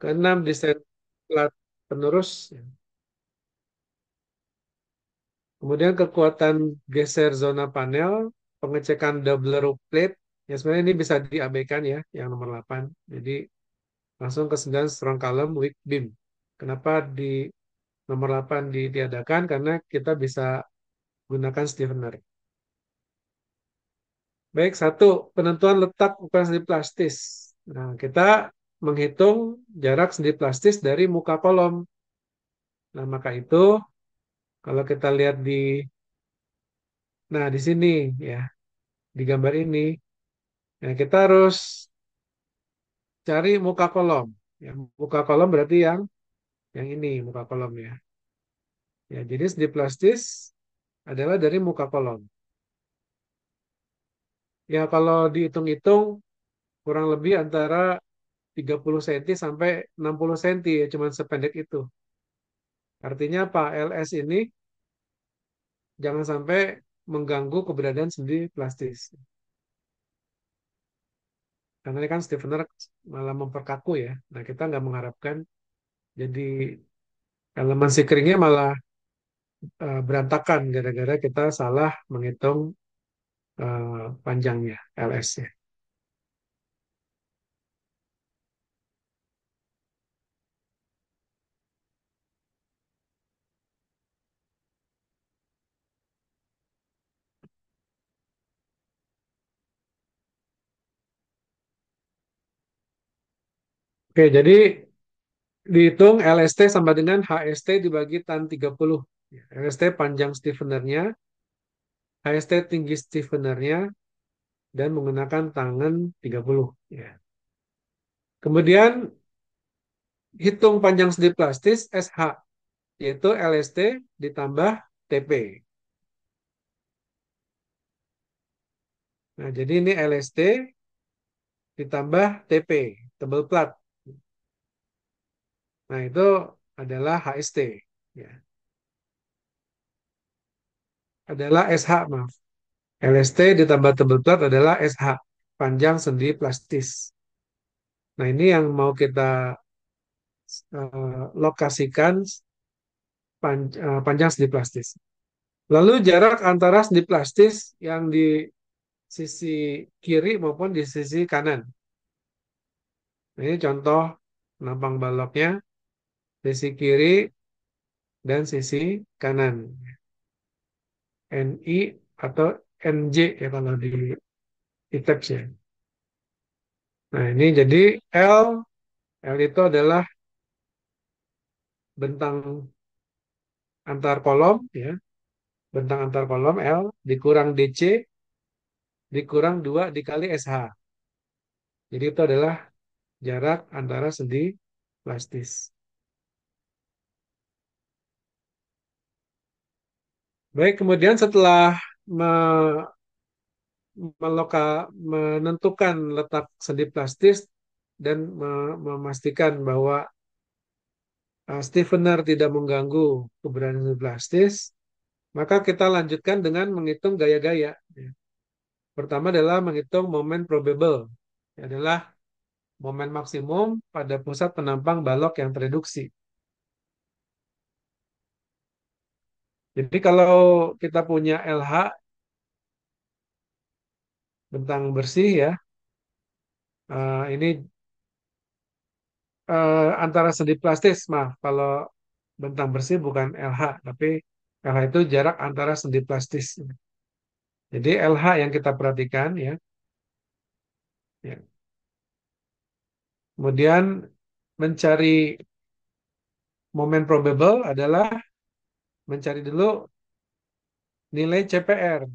Keenam, desain plat penerus. Kemudian kekuatan geser zona panel, pengecekan double row plate. Ya sebenarnya ini bisa diabaikan ya, yang nomor 8. Jadi langsung ke 9 strong column weak beam. Kenapa di nomor 8 ditiadakan? Karena kita bisa gunakan stiffener. Baik, satu, penentuan letak ukuran sendi plastis. Nah, kita menghitung jarak sendi plastis dari muka kolom. Nah, maka itu kalau kita lihat nah di sini ya, di gambar ini, nah kita harus cari muka kolom. Ya, muka kolom berarti yang ini muka kolom ya. Ya, jadi sendi plastis adalah dari muka kolom. Ya, kalau dihitung-hitung kurang lebih antara 30 cm sampai 60 cm ya, cuman sependek itu. Artinya apa? LS ini jangan sampai mengganggu keberadaan sendi plastis. Karena ini kan stiffener malah memperkaku ya. Nah, kita nggak mengharapkan jadi elemen securingnya malah berantakan gara-gara kita salah menghitung panjangnya LS-nya. Oke, jadi dihitung LST sama dengan HST dibagi tan 30. LST panjang stiffenernya, HST tinggi stiffenernya, dan menggunakan tangan 30. Ya. Kemudian hitung panjang sendi plastis SH, yaitu LST ditambah TP. Nah, jadi ini LST ditambah TP, tebel plat. Nah, itu adalah HST. Ya. Adalah SH, maaf. LST ditambah tebel plat adalah SH, panjang sendi plastis. Nah, ini yang mau kita lokasikan panjang sendi plastis. Lalu jarak antara sendi plastis yang di sisi kiri maupun di sisi kanan. Nah, ini contoh penampang baloknya, sisi kiri dan sisi kanan. NI atau NJ ya kalau di ITEPS ya. Nah, ini jadi L, L itu adalah bentang antar kolom ya, bentang antar kolom L dikurang DC dikurang 2 dikali SH. Jadi itu adalah jarak antara sendi plastis. Baik, kemudian setelah menentukan letak sendi plastis dan memastikan bahwa stiffener tidak mengganggu keberadaan sendi plastis, maka kita lanjutkan dengan menghitung gaya-gaya. Pertama adalah menghitung momen probable, adalah momen maksimum pada pusat penampang balok yang tereduksi. Jadi kalau kita punya LH bentang bersih ya, ini antara sendi plastis, maaf, kalau bentang bersih bukan LH, tapi LH itu jarak antara sendi plastis. Jadi LH yang kita perhatikan ya. Ya. Kemudian mencari momen probable adalah mencari dulu nilai CPR.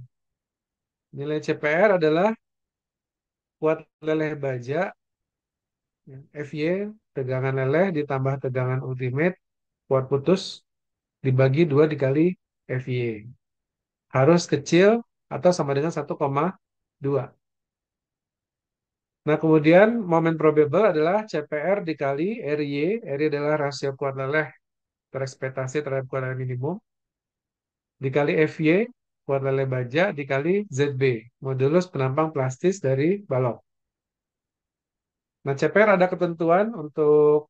Nilai CPR adalah kuat leleh baja, ya, FY, tegangan leleh ditambah tegangan ultimate, kuat putus, dibagi 2 dikali FY. Harus kecil atau sama dengan 1,2. Nah, kemudian momen probable adalah CPR dikali RY. RY adalah rasio kuat leleh terekspektasi terhadap kuat leleh minimum. Dikali FY, kuat leleh baja, dikali ZB, modulus penampang plastis dari balok. Nah, CPR ada ketentuan untuk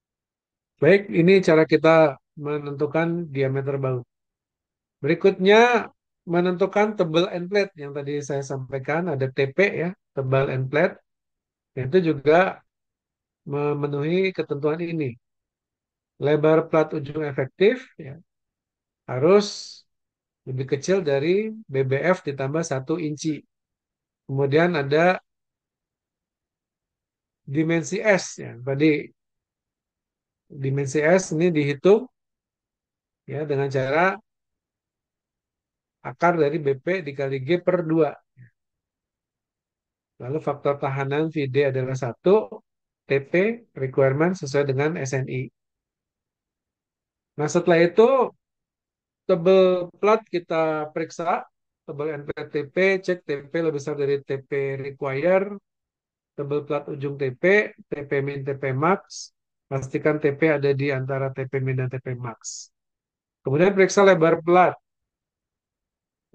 Baik, ini cara kita menentukan diameter baut. Berikutnya menentukan tebal end plate yang tadi saya sampaikan ada TP ya, tebal end plate. Itu juga memenuhi ketentuan ini. Lebar plat ujung efektif ya, harus lebih kecil dari BBF ditambah 1 inci. Kemudian ada dimensi S ya. Tadi dimensi S ini dihitung ya dengan cara akar dari BP dikali G per 2. Lalu faktor tahanan VD adalah 1, TP requirement sesuai dengan SNI. Nah setelah itu tebel plat kita periksa, tebel NPTP, cek TP lebih besar dari TP require, tebel plat ujung TP, TP min, TP max, pastikan TP ada di antara TP min dan TP max. Kemudian periksa lebar plat,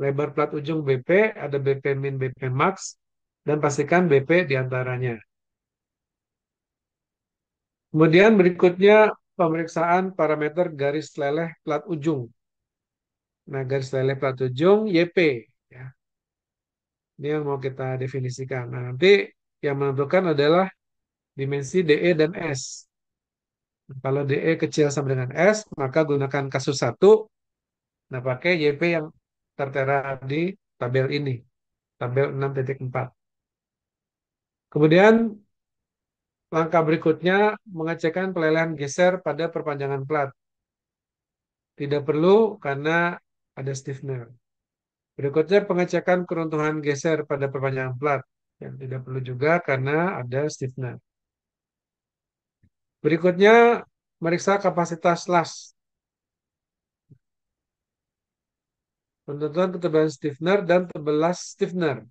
lebar plat ujung BP, ada BP min, BP max, dan pastikan BP di antaranya. Kemudian berikutnya pemeriksaan parameter garis leleh plat ujung. Nah, garis leleh plat ujung YP ya. Ini yang mau kita definisikan. Nah, nanti yang menentukan adalah dimensi DE dan S. Kalau DE kecil sama dengan S, maka gunakan kasus 1. Nah, pakai YP yang tertera di tabel ini, tabel 6.4. Kemudian langkah berikutnya mengecekkan pelelehan geser pada perpanjangan plat. Tidak perlu karena ada stiffener. Berikutnya pengecekan keruntuhan geser pada perpanjangan plat. Yang tidak perlu juga karena ada stiffener. Berikutnya meriksa kapasitas las. Penentuan ketebalan stiffener dan tebelas stiffener.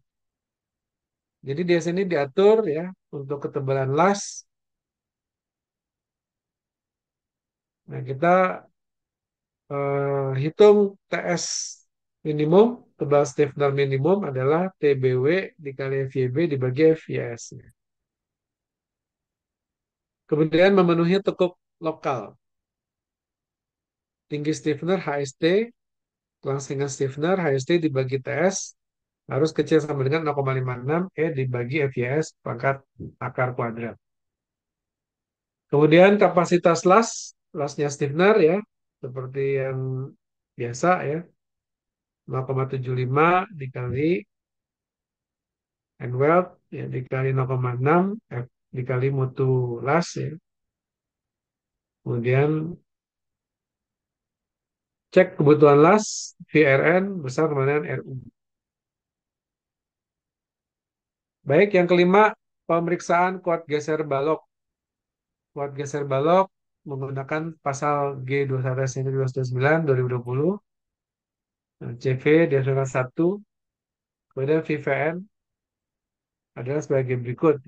Jadi di sini diatur ya untuk ketebalan las. Nah kita hitung TS minimum, tebal stiffener minimum adalah TBW dikali FYB dibagi FYS. Kemudian memenuhi tekuk lokal. Tinggi stiffener HST, kelangsingan stiffener HST dibagi TS harus kecil sama dengan 0,56 E dibagi FYS pangkat akar kuadrat. Kemudian kapasitas las, lasnya stiffener ya, seperti yang biasa ya, 0,75 dikali N weld ya dikali 0,6 F dikali mutu las ya. Kemudian cek kebutuhan las VRN besar sama dengan RU. Baik, yang kelima pemeriksaan kuat geser balok. Kuat geser balok menggunakan pasal G21 2029 2020 CV dihasilkan 1, kemudian VVN adalah sebagai berikut.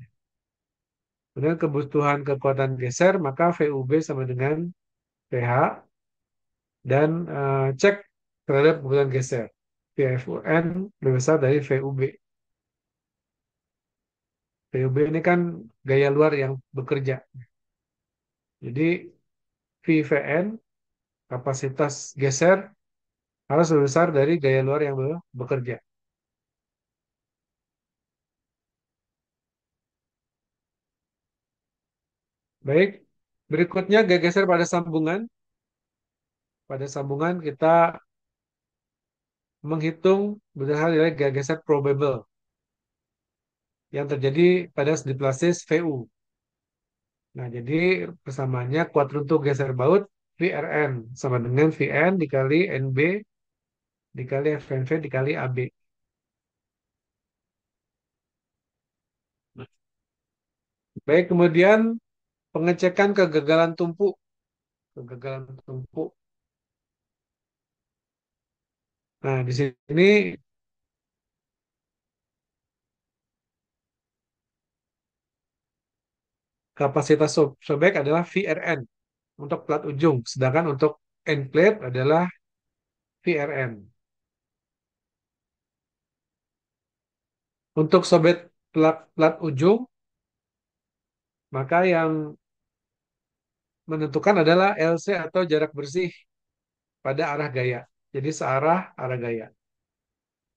Kemudian kebutuhan kekuatan geser, maka VUB sama dengan PH, dan cek terhadap kebutuhan geser. VFUN lebih besar dari VUB. VUB ini kan gaya luar yang bekerja. Jadi VVN, kapasitas geser, harus lebih besar dari gaya luar yang bekerja. Baik, berikutnya gaya geser pada sambungan. Pada sambungan kita menghitung berdasarkan nilai gaya geser probable yang terjadi pada diplasis VU. Nah, jadi persamaannya kuadruntu geser baut VRN sama dengan VN dikali NB dikali FNV dikali AB. Baik, kemudian pengecekan kegagalan tumpuk. Kegagalan tumpuk. Nah, di sini kapasitas sobek adalah VRN untuk plat ujung, sedangkan untuk end plate adalah VRN. Untuk sobek plat ujung, maka yang menentukan adalah LC atau jarak bersih pada arah gaya. Jadi searah arah gaya.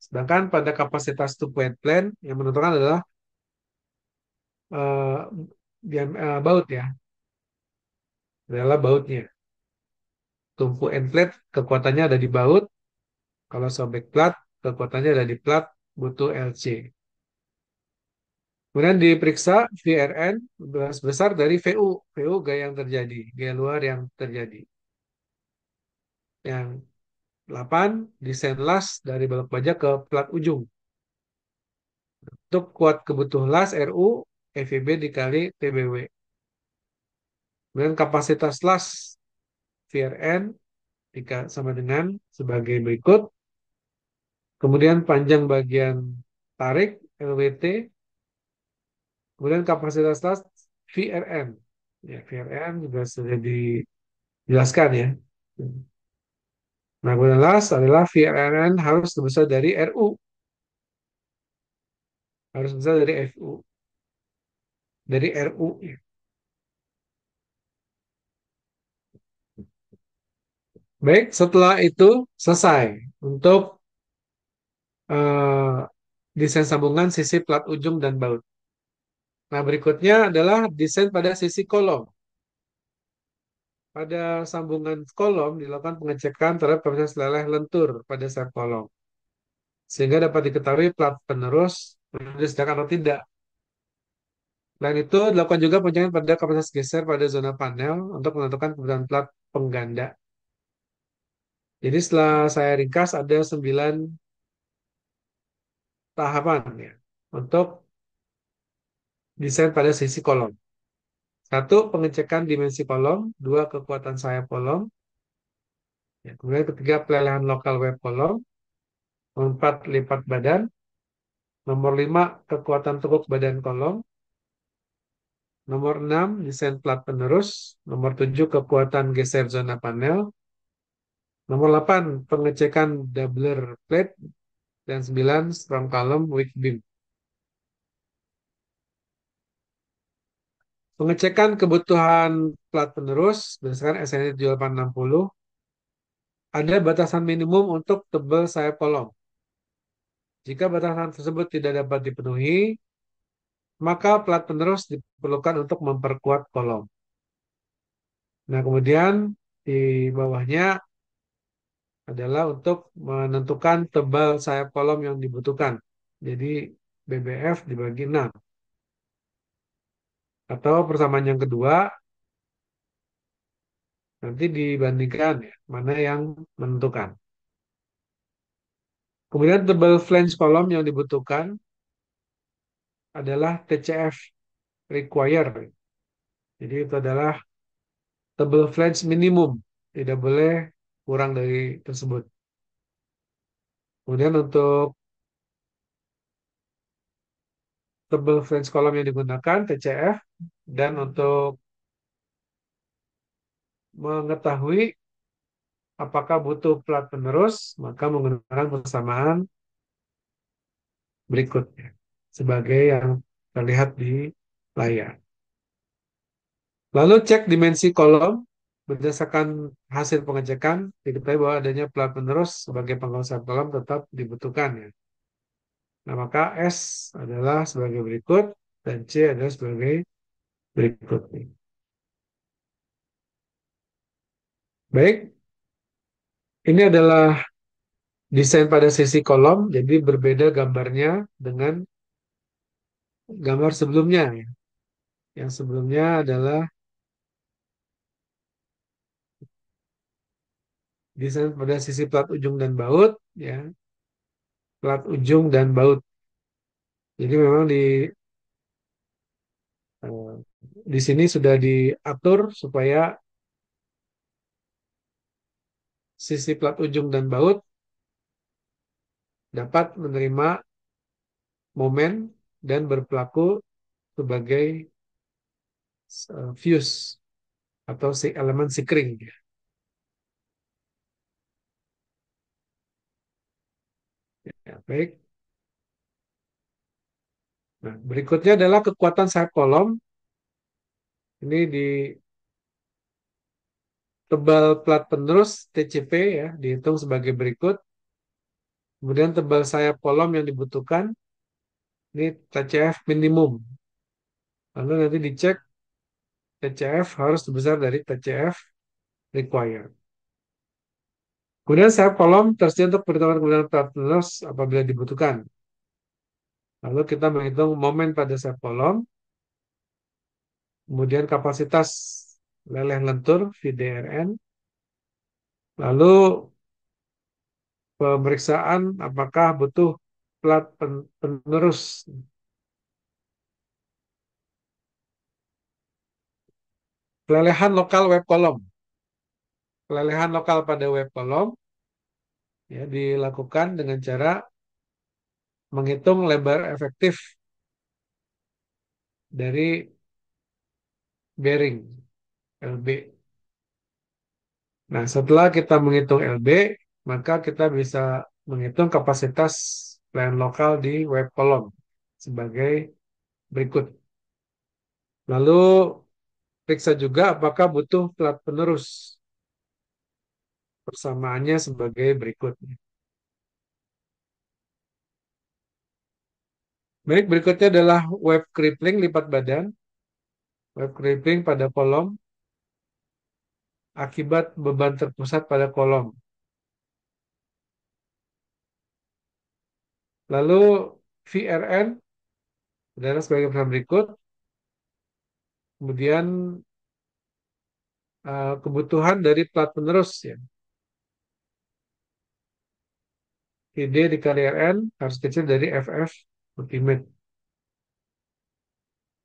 Sedangkan pada kapasitas two point plane yang menentukan adalah eh, baut ya, adalah bautnya. Tumpu end plate kekuatannya ada di baut, kalau sobek plat kekuatannya ada di plat, butuh LC. Kemudian diperiksa VRN besar dari VU, VU gaya yang terjadi, gaya luar yang terjadi. Yang 8 desain las dari balok baja ke plat ujung. Untuk kuat kebutuhan las RU, FEB dikali TBW. Kemudian kapasitas las VRN sama dengan sebagai berikut. Kemudian panjang bagian tarik LWT, kemudian kapasitas las VRN. Ya, VRN juga sudah dijelaskan ya. Nah, kemudian las adalah VRN harus besar dari RU, harus besar dari FU, dari RU. Ya. Baik, setelah itu selesai untuk eh, desain sambungan sisi plat ujung dan baut. Nah, berikutnya adalah desain pada sisi kolom. Pada sambungan kolom dilakukan pengecekan terhadap kapasitas leleh lentur pada setiap kolom. Sehingga dapat diketahui plat penerus disediakan atau tidak. Selain itu, dilakukan juga pengecekan pada kapasitas geser pada zona panel untuk menentukan kebutuhan plat pengganda. Jadi setelah saya ringkas ada 9 tahapan ya untuk desain pada sisi kolom. Satu, pengecekan dimensi kolom. Dua, kekuatan sayap kolom. Ya, kemudian ketiga, pelelehan lokal web kolom. Empat, lipat badan. Nomor lima, kekuatan tekuk badan kolom. Nomor enam, desain plat penerus. Nomor tujuh, kekuatan geser zona panel. Nomor delapan, pengecekan doubler plate. Dan sembilan, strong column weak beam. Pengecekan kebutuhan plat penerus berdasarkan SNI 7860 ada batasan minimum untuk tebal sayap kolom. Jika batasan tersebut tidak dapat dipenuhi, maka plat penerus diperlukan untuk memperkuat kolom. Nah, kemudian di bawahnya adalah untuk menentukan tebal sayap kolom yang dibutuhkan. Jadi BBF dibagi 6. Atau persamaan yang kedua, nanti dibandingkan ya, mana yang menentukan. Kemudian tebal flange kolom yang dibutuhkan adalah TCF require. Jadi itu adalah tebal flange minimum. Tidak boleh kurang dari tersebut. Kemudian untuk tebal flange column yang digunakan TCF dan untuk mengetahui apakah butuh plat penerus maka menggunakan persamaan berikutnya sebagai yang terlihat di layar. Lalu cek dimensi kolom berdasarkan hasil pengecekan diketahui bahwa adanya plat penerus sebagai pengawal kolom tetap dibutuhkan ya. Nah, maka S adalah sebagai berikut dan C adalah sebagai berikut. Baik, ini adalah desain pada sisi kolom, jadi berbeda gambarnya dengan gambar sebelumnya. Ya. Yang sebelumnya adalah desain pada sisi plat ujung dan baut, ya, plat ujung dan baut. Jadi memang eh, di sini sudah diatur supaya sisi plat ujung dan baut dapat menerima momen dan berperilaku sebagai fuse atau si elemen sikring. Ya, baik. Nah, berikutnya adalah kekuatan sayap kolom. Ini Tebal plat penerus TCP ya dihitung sebagai berikut. Kemudian tebal sayap kolom yang dibutuhkan ini TCF minimum. Lalu nanti dicek TCF harus lebih besar dari TCF required. Kemudian sayap kolom tersedia untuk perhitungan kemudian plat penerus apabila dibutuhkan. Lalu kita menghitung momen pada sayap kolom, kemudian kapasitas leleh lentur VDRN, lalu pemeriksaan apakah butuh plat penerus. Kelelehan lokal web kolom. Kelelehan lokal pada web kolom ya, dilakukan dengan cara menghitung lebar efektif dari bearing LB. Nah, setelah kita menghitung LB, maka kita bisa menghitung kapasitas LAN lokal di web kolom sebagai berikut. Lalu periksa juga apakah butuh plat penerus. Persamaannya sebagai berikut. Baik, berikutnya adalah web crippling lipat badan. Web crippling pada kolom akibat beban terpusat pada kolom. Lalu VRN adalah sebagai pesan berikut. Kemudian kebutuhan dari plat penerus ya. ID dikali RN harus kecil dari FF ultimate.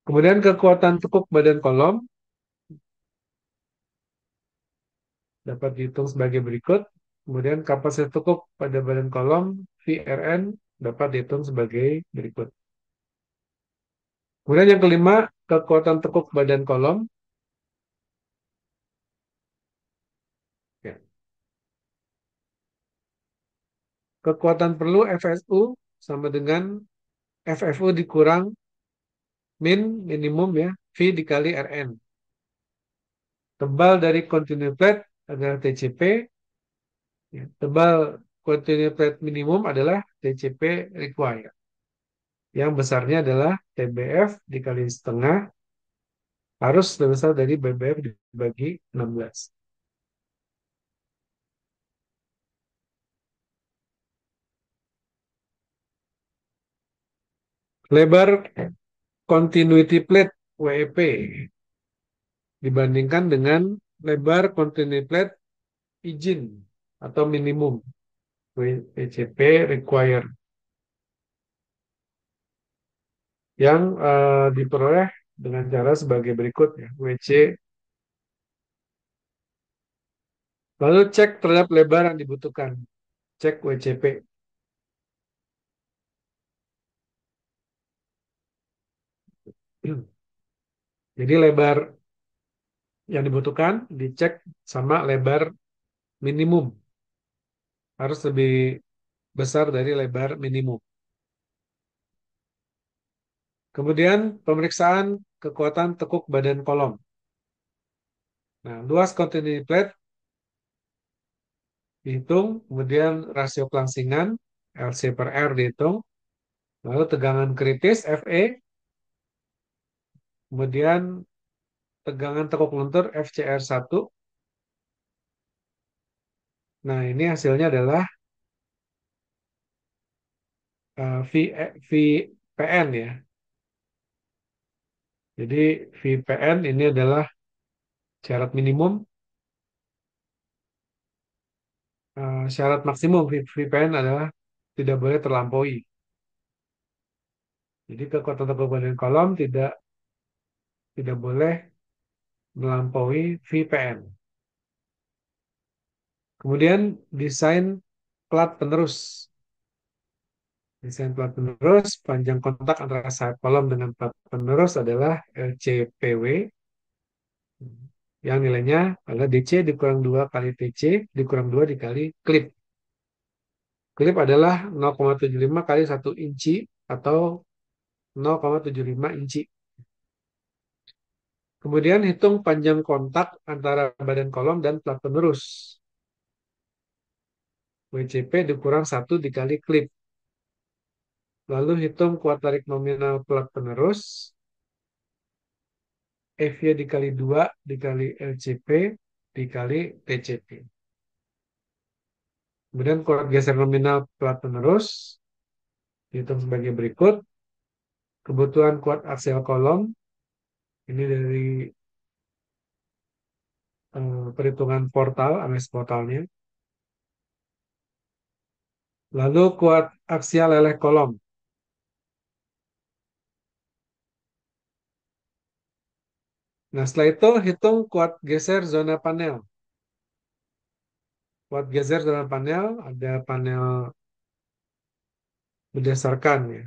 Kemudian kekuatan tekuk badan kolom dapat dihitung sebagai berikut. Kemudian kapasitas tekuk pada badan kolom VRN dapat dihitung sebagai berikut. Kemudian yang kelima, kekuatan tekuk badan kolom. Ya. Kekuatan perlu FSU sama dengan FFU dikurang minimum ya, V dikali RN. Tebal dari continuous plate adalah TCP. Ya. Tebal continuous plate minimum adalah TCP required. Yang besarnya adalah TBF dikali setengah harus lebih besar dari BBF dibagi 16. Lebar continuity plate WEP dibandingkan dengan lebar continuity plate izin atau minimum WCP required yang diperoleh dengan cara sebagai berikut ya. WC lalu cek terhadap lebar yang dibutuhkan. Cek WCP. Jadi lebar yang dibutuhkan dicek sama lebar minimum. Harus lebih besar dari lebar minimum. Kemudian pemeriksaan kekuatan tekuk badan kolom. Nah, luas continuity plate dihitung, kemudian rasio kelangsingan LC per R dihitung, lalu tegangan kritis FE, kemudian tegangan tekuk lentur FCR1. Nah, ini hasilnya adalah VPN ya. Jadi VPN ini adalah syarat minimum, syarat maksimum VPN adalah tidak boleh terlampaui. Jadi kekuatan tekuk badan kolom tidak boleh melampaui VPN. Kemudian desain plat penerus. Desain plat penerus, panjang kontak antara sayap kolom dengan plat penerus adalah LCPW, yang nilainya adalah DC dikurang 2 kali TC dikurang 2 dikali klip. Klip adalah 0,75 kali 1 inci atau 0,75 inci. Kemudian hitung panjang kontak antara badan kolom dan plat penerus. WCP dikurang 1 dikali klip. Lalu hitung kuat tarik nominal plat penerus. FY dikali 2 dikali LCP dikali TCP. Kemudian kuat geser nominal plat penerus dihitung sebagai berikut. Kebutuhan kuat aksial kolom ini dari perhitungan portal, AMS portalnya. Lalu kuat aksial leleh kolom. Nah, setelah itu hitung kuat geser zona panel. Kuat geser zona panel ada panel berdasarkan ya.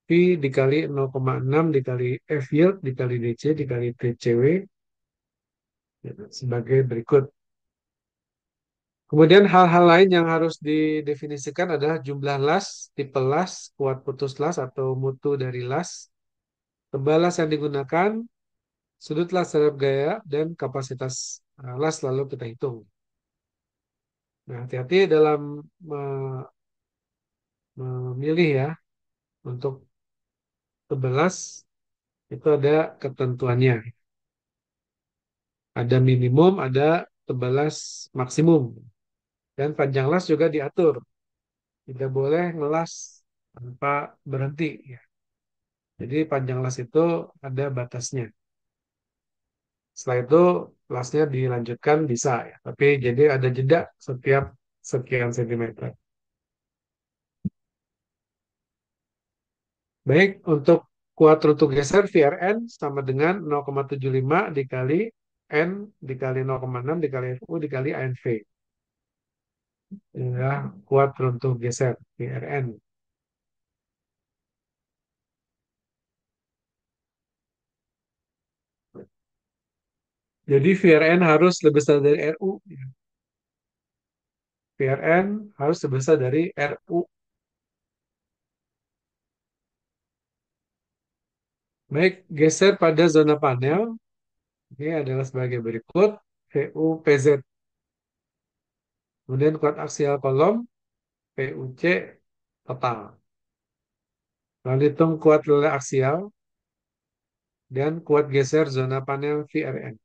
P dikali 0,6 dikali F yield dikali DC dikali TCW ya, sebagai berikut. Kemudian hal-hal lain yang harus didefinisikan adalah jumlah las, tipe las, kuat putus las atau mutu dari las, tebal las yang digunakan, sudut las terhadap gaya, dan kapasitas las lalu kita hitung. Nah, hati-hati dalam memilih ya untuk tebal las itu ada ketentuannya. Ada minimum, ada tebal las maksimum. Dan panjang las juga diatur. Tidak boleh ngelas tanpa berhenti ya. Jadi panjang las itu ada batasnya. Setelah itu lasnya dilanjutkan bisa ya. Tapi jadi ada jeda setiap sekian sentimeter. Baik, untuk kuat runtuh geser VRN sama dengan 0,75 dikali N dikali 0,6 dikali FU dikali ANV. Ya, kuat runtuh geser VRN. Jadi VRN harus lebih besar dari RU. VRN harus lebih besar dari RU. Baik, geser pada zona panel. Ini adalah sebagai berikut. VU PZ. Kemudian kuat aksial kolom. PUC total. Lalu hitung kuat leleh aksial dan kuat geser zona panel VRN.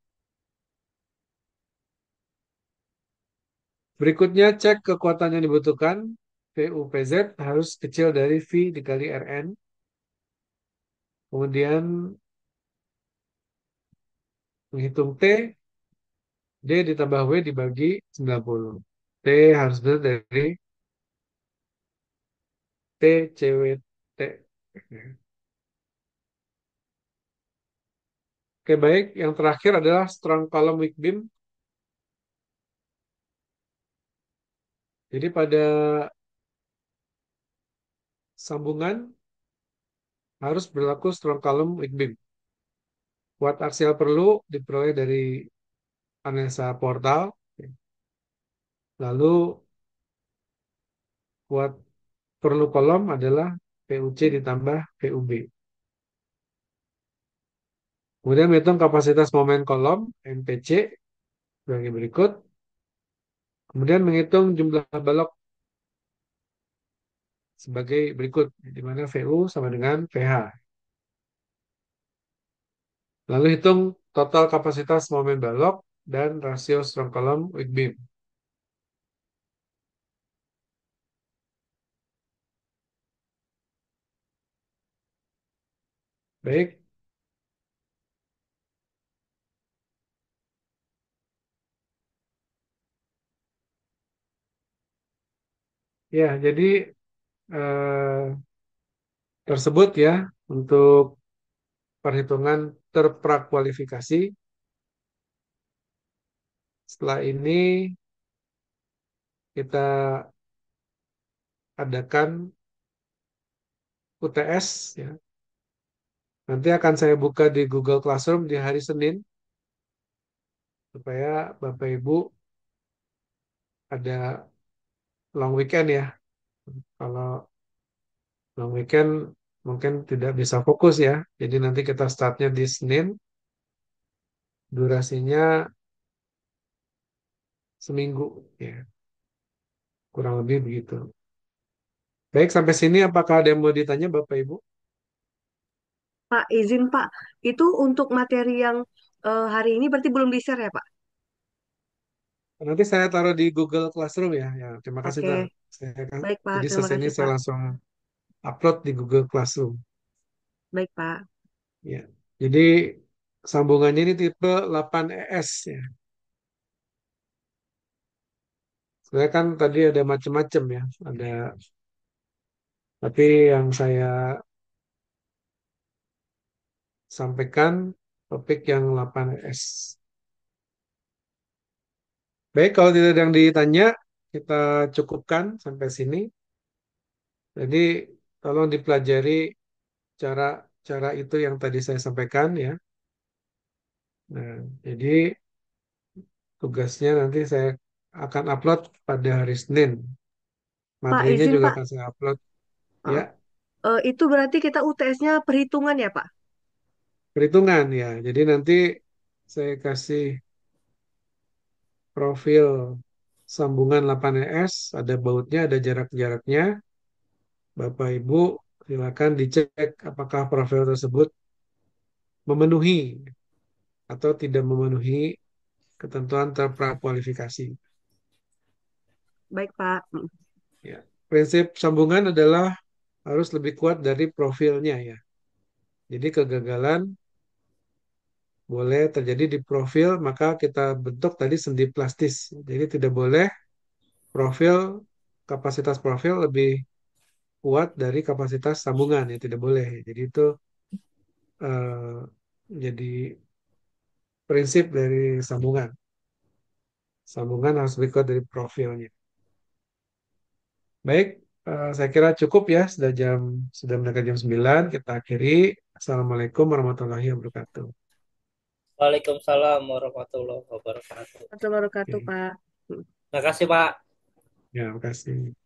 Berikutnya cek kekuatan yang dibutuhkan. VUPZ harus kecil dari V dikali RN. Kemudian menghitung T, D ditambah W dibagi 90. T harus besar dari TCWT. Oke, baik. Yang terakhir adalah strong column weak beam. Jadi pada sambungan harus berlaku strong column weak beam. Kuat aksial perlu diperoleh dari analisa portal. Lalu kuat perlu kolom adalah PUC ditambah PUB. Kemudian menghitung kapasitas momen kolom MPC sebagai berikut. Kemudian menghitung jumlah balok sebagai berikut, di mana VU sama dengan VH. Lalu hitung total kapasitas momen balok dan rasio strong column weak beam. Baik, ya jadi eh, tersebut ya untuk perhitungan terprakualifikasi. Setelah ini kita adakan UTS ya. Nanti akan saya buka di Google Classroom di hari Senin supaya Bapak Ibu ada long weekend ya. Kalau long weekend mungkin tidak bisa fokus ya. Jadi nanti kita startnya di Senin durasinya seminggu, ya kurang lebih begitu. Baik, sampai sini apakah ada yang mau ditanya Bapak Ibu? Pak, izin Pak, itu untuk materi yang hari ini berarti belum di-share ya Pak? Nanti saya taruh di Google Classroom ya. Ya, terima kasih Oke, Nar. Saya kan, baik Pak, jadi terima selesai ini kasih saya Pak. langsung upload di Google Classroom. Baik Pak. Ya. Jadi sambungannya ini tipe 8ES ya. Sebenarnya kan tadi ada macam-macam ya. Ada, tapi yang saya sampaikan topik yang 8ES. Baik, kalau tidak ada yang ditanya, kita cukupkan sampai sini. Jadi tolong dipelajari cara cara itu yang tadi saya sampaikan ya. Nah, jadi tugasnya nanti saya akan upload pada hari Senin. Pak, Materinya izin juga Pak. akan saya upload. Ya, Heeh. Itu berarti kita UTS-nya perhitungan ya Pak? perhitungan ya. Jadi nanti saya kasih profil sambungan 8ES, ada bautnya, ada jarak-jaraknya. Bapak Ibu silakan dicek apakah profil tersebut memenuhi atau tidak memenuhi ketentuan terprakualifikasi. Baik Pak. Ya. Prinsip sambungan adalah harus lebih kuat dari profilnya ya. Jadi kegagalan boleh terjadi di profil, maka kita bentuk tadi sendi plastis. Jadi tidak boleh profil, kapasitas profil lebih kuat dari kapasitas sambungan ya, tidak boleh. Jadi itu jadi prinsip dari sambungan. Sambungan harus lebih kuat dari profilnya. Baik, saya kira cukup ya, sudah mendekati jam 9, kita akhiri. Assalamualaikum warahmatullahi wabarakatuh. Waalaikumsalam warahmatullahi wabarakatuh. Warahmatullahi wabarakatuh Oke, Pak. Terima kasih, Pak. ya, terima kasih.